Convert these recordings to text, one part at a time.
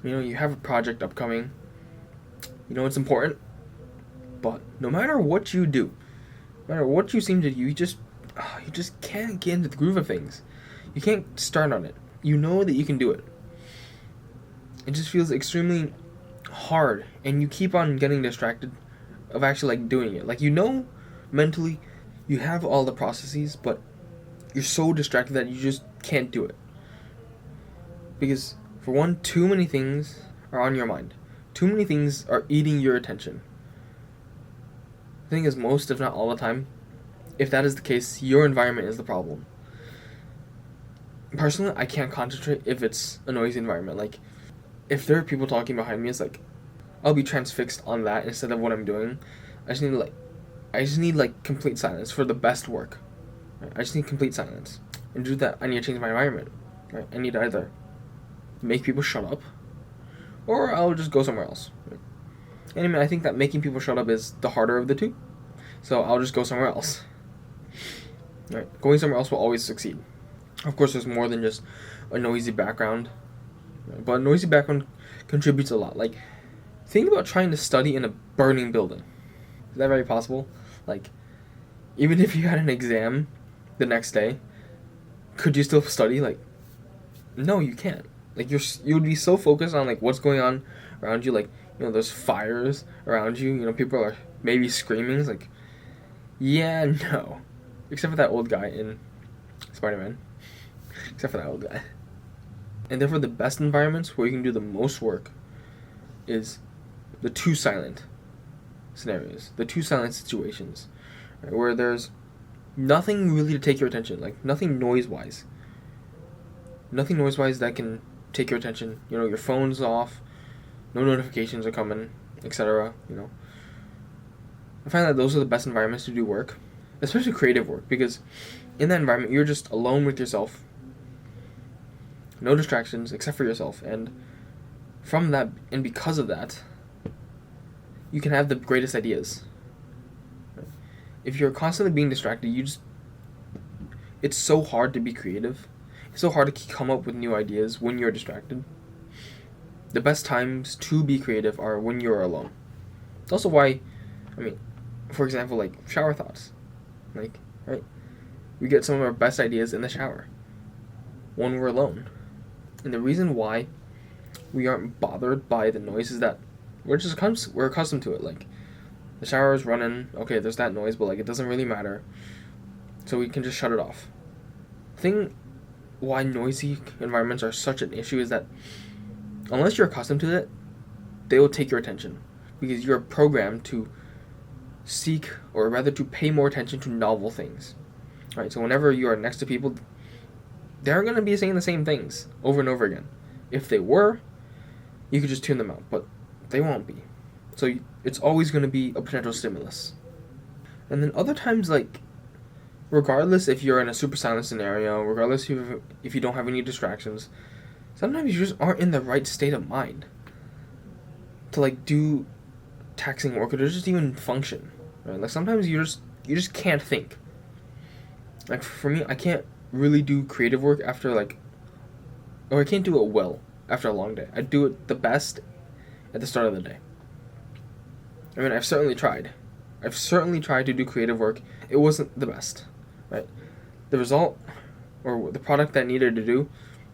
You have a project upcoming. It's important, but no matter what you do, no matter what you seem to do, you just can't get into the groove of things. You can't start on it. You know that you can do it. It just feels extremely hard, and you keep on getting distracted of actually doing it. Mentally, you have all the processes, but you're so distracted that you just can't do it. Because, for one, too many things are on your mind. Too many things are eating your attention. The thing is, most, if not all the time, if that is the case, your environment is the problem. Personally, I can't concentrate if it's a noisy environment. If there are people talking behind me, it's I'll be transfixed on that instead of what I'm doing. I just need complete silence for the best work. Right? I just need complete silence. And to do that, I need to change my environment. Right? I need to either make people shut up, or I'll just go somewhere else. Right? And I think that making people shut up is the harder of the two. So I'll just go somewhere else. Right? Going somewhere else will always succeed. Of course, there's more than just a noisy background. Right? But a noisy background contributes a lot. Think about trying to study in a burning building. Is that very possible? Even if you had an exam the next day, could you still study? No, you can't. You would be so focused on what's going on around you. There's fires around you. People are maybe screaming. It's yeah, no. Except for that old guy in Spider-Man. Except for that old guy. And therefore, the best environments where you can do the most work is the two silent scenarios, the two silent situations, right, where there's nothing really to take your attention, nothing noise-wise that can take your attention. Your phone's off, no notifications are coming, etc. I find that those are the best environments to do work, especially creative work, because in that environment you're just alone with yourself, no distractions except for yourself, and from that and because of that, you can have the greatest ideas. If you're constantly being distracted, it's so hard to be creative. It's so hard to come up with new ideas when you're distracted. The best times to be creative are when you're alone. It's also why, for example, shower thoughts. Right? We get some of our best ideas in the shower when we're alone. And the reason why we aren't bothered by the noise is that we're accustomed to it. The shower is running, okay, there's that noise, but it doesn't really matter, so we can just shut it off. The thing why noisy environments are such an issue is that unless you're accustomed to it, they will take your attention, because you're programmed to seek, or rather to pay more attention to novel things. Right? So whenever you are next to people, they're going to be saying the same things over and over again. If they were, you could just tune them out, but they won't be. So it's always going to be a potential stimulus. And then other times, regardless if you're in a super silent scenario, regardless if you don't have any distractions, sometimes you just aren't in the right state of mind to do taxing work, or to just even function. Right? Sometimes you just can't think. For me, I can't really do creative work after or I can't do it well after a long day. I do it the best at the start of the day. I've certainly tried. To do creative work. It wasn't the best, right? The result, or the product that I needed to do,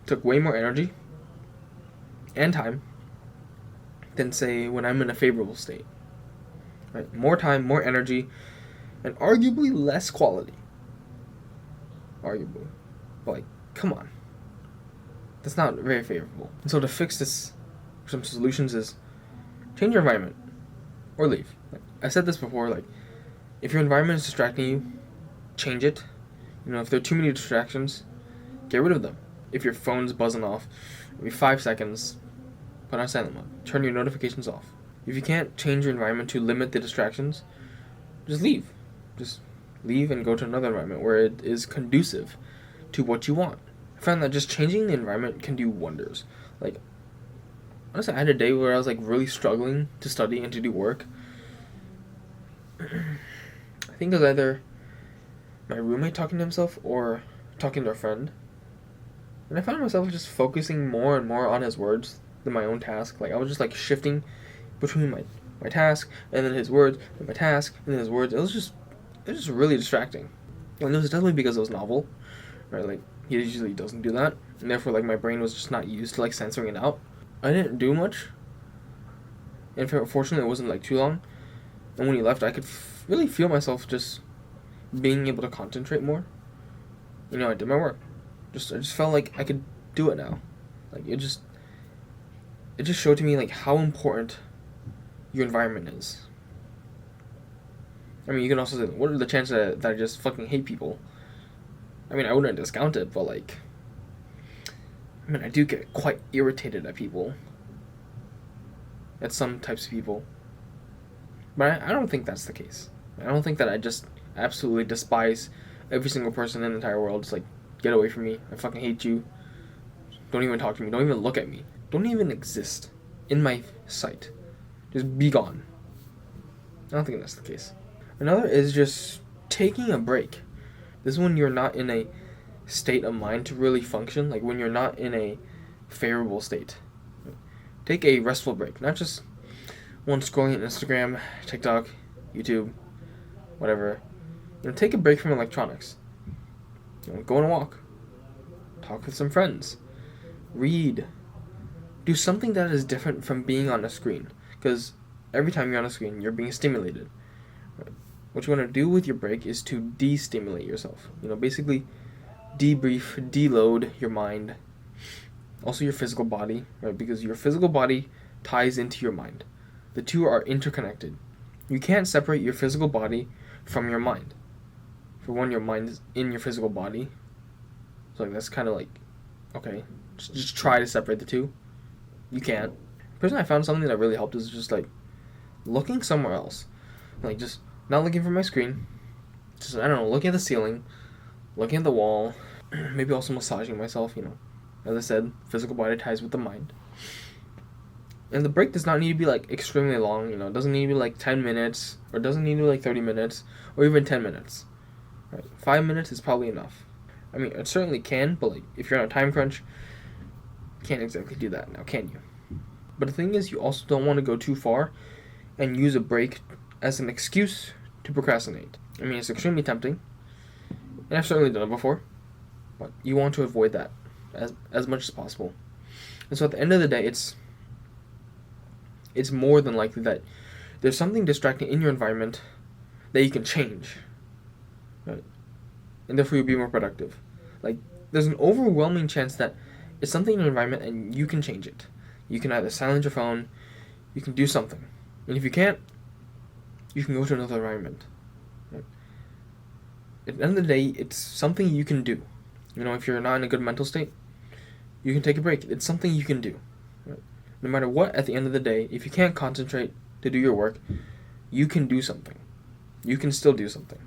took way more energy and time than, say, when I'm in a favorable state. Right? More time, more energy, and arguably less quality. Arguably. But, come on. That's not very favorable. And so to fix this, some solutions is change your environment or leave. I said this before, if your environment is distracting you, change it. If there are too many distractions, get rid of them. If your phone's buzzing off, every 5 seconds, put on silent mode. Turn your notifications off. If you can't change your environment to limit the distractions, just leave. Just leave and go to another environment where it is conducive to what you want. I found that just changing the environment can do wonders. Honestly, I had a day where I was really struggling to study and to do work. I think it was either my roommate talking to himself or talking to a friend. And I found myself just focusing more and more on his words than my own task. Like I was just like shifting between my task and then his words, and my task and then his words. It was just really distracting. And it was definitely because it was novel, right? Like he usually doesn't do that, and therefore like my brain was just not used to like censoring it out. I didn't do much, and fortunately it wasn't like too long. And when he left, I could really feel myself just being able to concentrate more. I did my work. I just felt like I could do it now. Like it just showed to me like how important your environment is. I mean, you can also say, what are the chances that I just fucking hate people? I mean, I wouldn't discount it, but like, I mean, I do get quite irritated at people. At some types of people. But I don't think that's the case. I don't think that I just absolutely despise every single person in the entire world. It's like, get away from me. I fucking hate you. Don't even talk to me. Don't even look at me. Don't even exist in my sight. Just be gone. I don't think that's the case. Another is just taking a break. This is when you're not in a state of mind to really function. Like when you're not in a favorable state. Take a restful break. Not just one scrolling on Instagram, TikTok, YouTube, whatever. Take a break from electronics. Go on a walk. Talk with some friends. Read. Do something that is different from being on a screen. Because every time you're on a screen, you're being stimulated. Right? What you want to do with your break is to de-stimulate yourself. Basically debrief, deload your mind. Also your physical body, right? Because your physical body ties into your mind. The two are interconnected. You can't separate your physical body from your mind. For one, your mind is in your physical body. So that's kind of like, okay, just try to separate the two. You can't. Personally, I found something that really helped is just like looking somewhere else. Like just not looking for my screen. Just, I don't know, looking at the ceiling, looking at the wall, maybe also massaging myself, As I said, physical body ties with the mind. And the break does not need to be like extremely long, It doesn't need to be like 10 minutes, or it doesn't need to be like 30 minutes, or even 10 minutes. Right? 5 minutes is probably enough. I mean, it certainly can, but like if you're on a time crunch, you can't exactly do that now, can you? But the thing is, you also don't want to go too far and use a break as an excuse to procrastinate. I mean, it's extremely tempting, and I've certainly done it before, but you want to avoid that as much as possible. And so at the end of the day, it's more than likely that there's something distracting in your environment that you can change, right? And therefore you'll be more productive. Like, there's an overwhelming chance that it's something in your environment and you can change it. You can either silence your phone, you can do something. And if you can't, you can go to another environment. Right? At the end of the day, it's something you can do. If you're not in a good mental state, you can take a break. It's something you can do. Right? No matter what, at the end of the day, if you can't concentrate to do your work, you can do something. You can still do something.